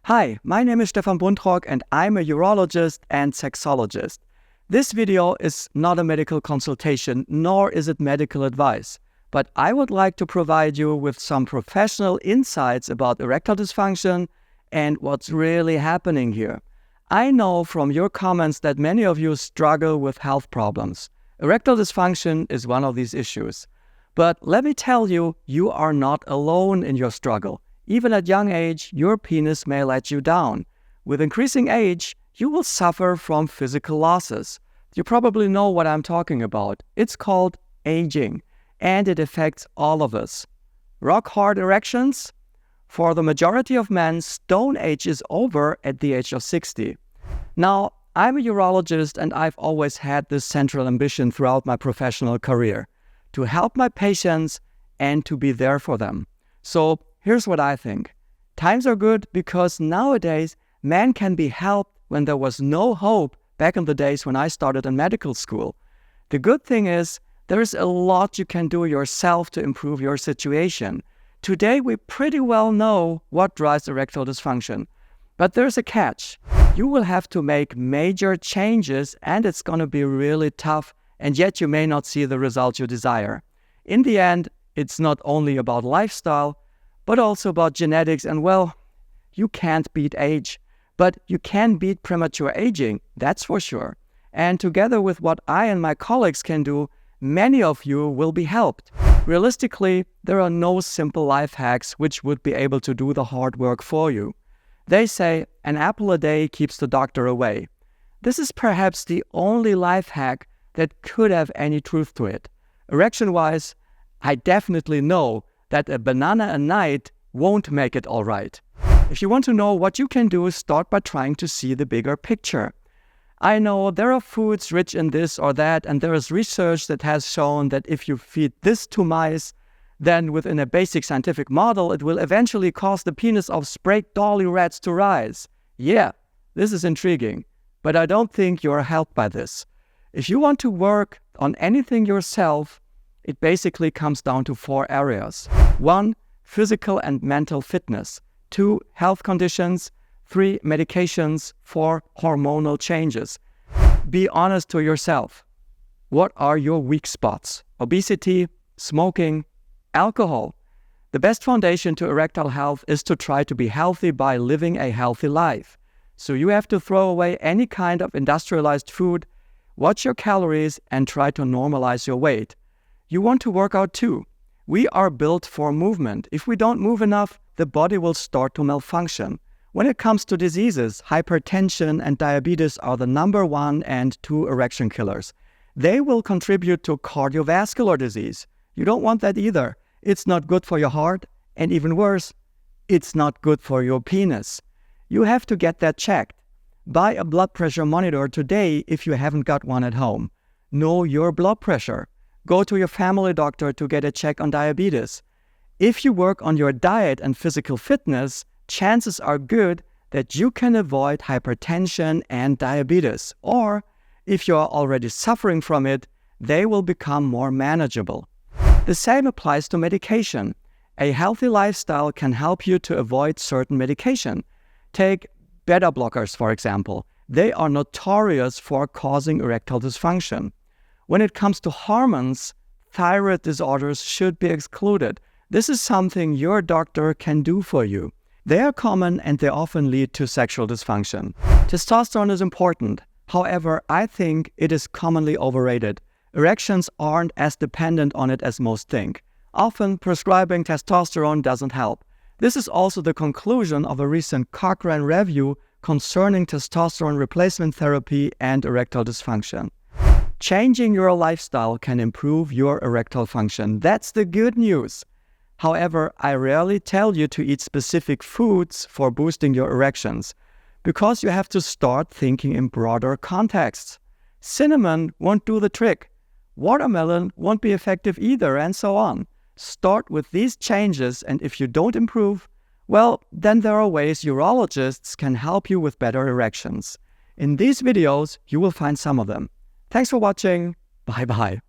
Hi, my name is Stefan Buntrock and I'm a urologist and sexologist. This video is not a medical consultation, nor is it medical advice, but I would like to provide you with some professional insights about erectile dysfunction and what's really happening here. I know from your comments that many of you struggle with health problems. Erectile dysfunction is one of these issues. But let me tell you, you are not alone in your struggle. Even at young age, your penis may let you down. With increasing age, you will suffer from physical losses. You probably know what I'm talking about. It's called aging, and it affects all of us. Rock-hard erections? For the majority of men, stone age is over at the age of 60. Now, I'm a urologist and I've always had this central ambition throughout my professional career, to help my patients and to be there for them. So, here's what I think. Times are good because nowadays men can be helped when there was no hope back in the days when I started in medical school. The good thing is there is a lot you can do yourself to improve your situation. Today we pretty well know what drives erectile dysfunction. But there's a catch. You will have to make major changes and it's going to be really tough, and yet you may not see the results you desire. In the end, it's not only about lifestyle, but also about genetics, and well, you can't beat age, but you can beat premature aging, that's for sure. And together with what I and my colleagues can do, many of you will be helped. Realistically, there are no simple life hacks which would be able to do the hard work for you. They say an apple a day keeps the doctor away. This is perhaps the only life hack that could have any truth to it. Erection-wise, I definitely know that a banana a night won't make it all right. If you want to know what you can do, start by trying to see the bigger picture. I know there are foods rich in this or that, and there is research that has shown that if you feed this to mice, then within a basic scientific model, it will eventually cause the penis of Sprague Dawley rats to rise. Yeah, this is intriguing, but I don't think you're helped by this. If you want to work on anything yourself, it basically comes down to 4 areas. 1, physical and mental fitness. 2, health conditions. 3, medications. 4, hormonal changes. Be honest to yourself. What are your weak spots? Obesity, smoking, alcohol. The best foundation to erectile health is to try to be healthy by living a healthy life. So you have to throw away any kind of industrialized food, watch your calories, and try to normalize your weight. You want to work out too. We are built for movement. If we don't move enough, the body will start to malfunction. When it comes to diseases, hypertension and diabetes are the number 1 and 2 erection killers. They will contribute to cardiovascular disease. You don't want that either. It's not good for your heart, and even worse, it's not good for your penis. You have to get that checked. Buy a blood pressure monitor today if you haven't got one at home. Know your blood pressure. Go to your family doctor to get a check on diabetes. If you work on your diet and physical fitness, chances are good that you can avoid hypertension and diabetes. Or, if you are already suffering from it, they will become more manageable. The same applies to medication. A healthy lifestyle can help you to avoid certain medication. Take beta blockers, for example. They are notorious for causing erectile dysfunction. When it comes to hormones, thyroid disorders should be excluded. This is something your doctor can do for you. They are common and they often lead to sexual dysfunction. Testosterone is important. However, I think it is commonly overrated. Erections aren't as dependent on it as most think. Often, prescribing testosterone doesn't help. This is also the conclusion of a recent Cochrane review concerning testosterone replacement therapy and erectile dysfunction. Changing your lifestyle can improve your erectile function. That's the good news. However, I rarely tell you to eat specific foods for boosting your erections, because you have to start thinking in broader contexts. Cinnamon won't do the trick. Watermelon won't be effective either, and so on. Start with these changes, and if you don't improve, well, then there are ways urologists can help you with better erections. In these videos, you will find some of them. Thanks for watching. Bye-bye.